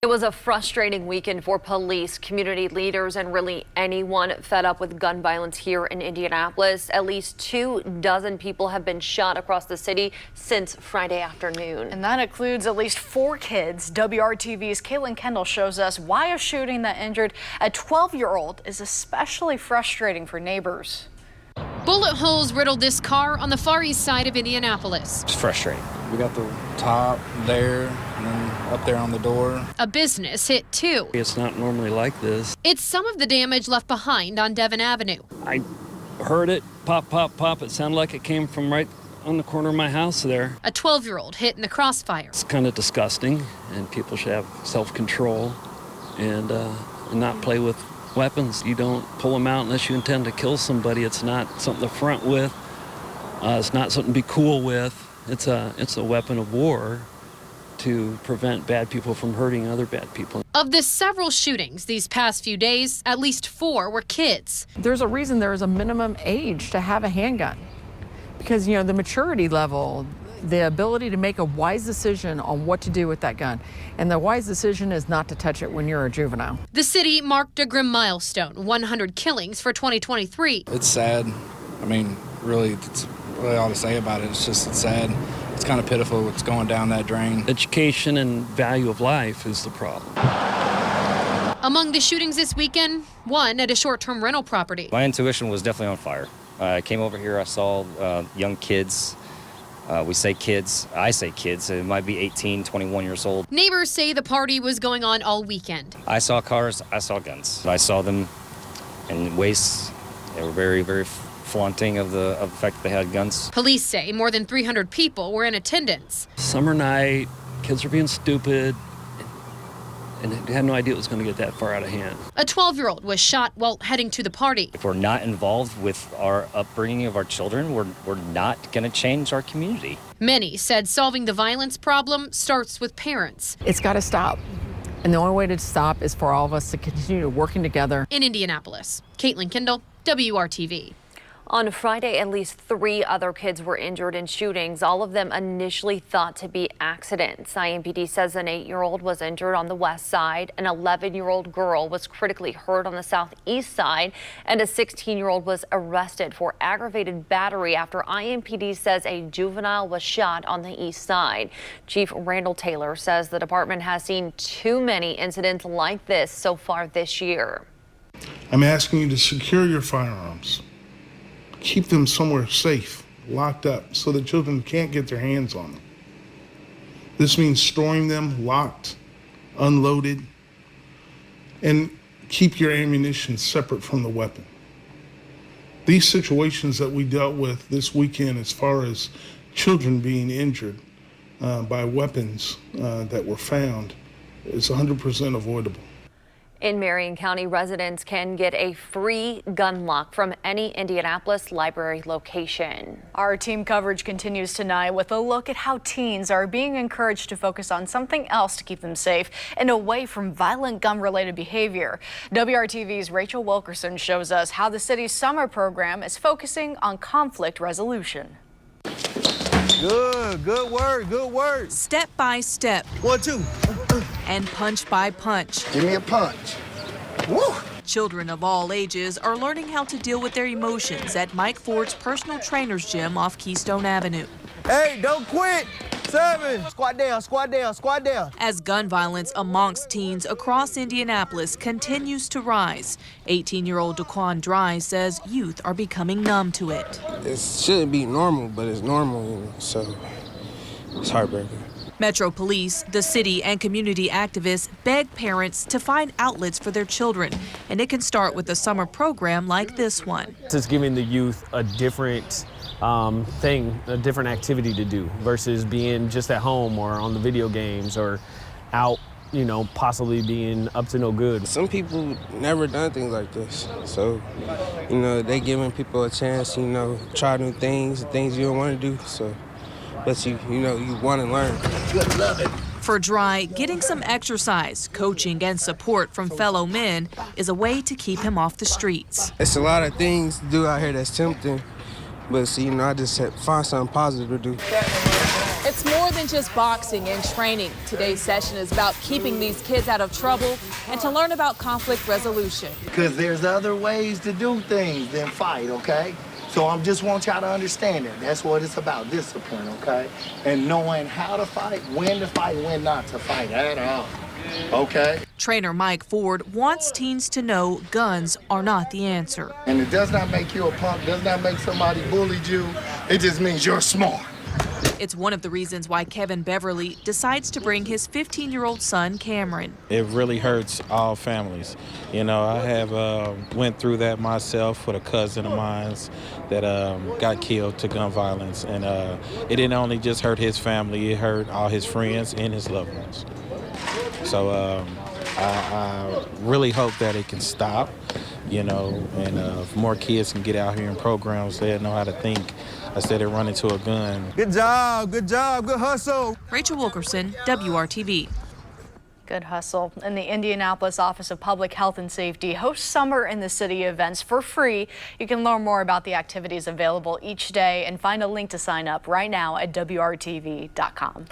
It was a frustrating weekend for police, community leaders, and really anyone fed up with gun violence here in Indianapolis. At least 24 people have been shot across the city since Friday afternoon. And that includes at least 4 kids. WRTV's Caitlin Kendall shows us why a shooting that injured a 12-year-old is especially frustrating for neighbors. Bullet holes riddled this car on the far east side of Indianapolis. It's frustrating. We got the top there and then up there on the door. A business hit too. It's not normally like this. It's some of the damage left behind on Devon Avenue. I heard it pop, pop, pop. It sounded like it came from right on the corner of my house there. A 12-year-old hit in the crossfire. It's kind of disgusting, and people should have self-control and not play with weapons. You don't pull them out unless you intend to kill somebody. It's not something to front with. It's not something to be cool with. It's a weapon of war to prevent bad people from hurting other bad people. Of the several shootings these past few days, at least 4 were kids. There's a reason there is a minimum age to have a handgun, because the maturity level, the ability to make a wise decision on what to do with that gun. And the wise decision is not to touch it when you're a juvenile. The city marked a grim milestone, 100 killings for 2023. It's sad. I mean, really, it's really all to say about it. It's sad. It's kind of pitiful what's going down that drain. Education and value of life is the problem. Among the shootings this weekend, one at a short-term rental property. My intuition was definitely on fire. I came over here, I saw young kids. We say kids, I say kids, it might be 18, 21 years old. Neighbors say the party was going on all weekend. I saw cars, I saw guns. I saw them in ways. They were very, very flaunting of the fact that they had guns. Police say more than 300 people were in attendance. Summer night, kids are being stupid, and had no idea it was going to get that far out of hand. A 12-year-old was shot while heading to the party. If we're not involved with our upbringing of our children, we're not going to change our community. Many said solving the violence problem starts with parents. It's got to stop. And the only way to stop is for all of us to continue working together. In Indianapolis, Caitlin Kendall, WRTV. On Friday, at least 3 other kids were injured in shootings, all of them initially thought to be accidents. IMPD says an 8-year-old was injured on the west side, an 11-year-old girl was critically hurt on the southeast side, and a 16-year-old was arrested for aggravated battery after IMPD says a juvenile was shot on the east side. Chief Randal Taylor says the department has seen too many incidents like this so far this year. I'm asking you to secure your firearms. Keep them somewhere safe, locked up, so that children can't get their hands on them. This means storing them locked, unloaded, and keep your ammunition separate from the weapon. These situations that we dealt with this weekend as far as children being injured by weapons that were found is 100% avoidable. In Marion County, residents can get a free gun lock from any Indianapolis library location. Our team coverage continues tonight with a look at how teens are being encouraged to focus on something else to keep them safe and away from violent gun-related behavior. WRTV's Rachel Wilkerson shows us how the city's summer program is focusing on conflict resolution. Good word. Step by step. 1, 2. And punch by punch. Give me a punch. Woo! Children of all ages are learning how to deal with their emotions at Mike Ford's personal trainer's gym off Keystone Avenue. Hey, don't quit. 7. Squat down. As gun violence amongst teens across Indianapolis continues to rise, 18-year-old Daquan Dry says youth are becoming numb to it. It shouldn't be normal, but it's normal, so it's heartbreaking. Metro Police, the city, and community activists beg parents to find outlets for their children, and it can start with a summer program like this one. It's giving the youth a different a different activity to do versus being just at home or on the video games or out, possibly being up to no good. Some people never done things like this, so, they giving people a chance, try new things you don't want to do, so. But you want to learn. Good loving. For Dry, getting some exercise, coaching, and support from fellow men is a way to keep him off the streets. It's a lot of things to do out here that's tempting, but I just find something positive to do. It's more than just boxing and training. Today's session is about keeping these kids out of trouble and to learn about conflict resolution. Because there's other ways to do things than fight, okay? So I just want y'all to understand that. That's what it's about, discipline, okay? And knowing how to fight, when not to fight at all, okay? Trainer Mike Ford wants teens to know guns are not the answer. And it does not make you a punk, does not make somebody bullied you. It just means you're smart. It's one of the reasons why Kevin Beverly decides to bring his 15-year-old son, Cameron. It really hurts all families. You know, I have went through that myself with a cousin of mine that got killed to gun violence. And it didn't only just hurt his family, it hurt all his friends and his loved ones. So I really hope that it can stop, you know, and if more kids can get out here in programs, they'll know how to think instead of running to a gun. Good job, good hustle. Rachel Wilkerson, WRTV. Good hustle. And the Indianapolis Office of Public Health and Safety hosts Summer in the City events for free. You can learn more about the activities available each day and find a link to sign up right now at WRTV.com.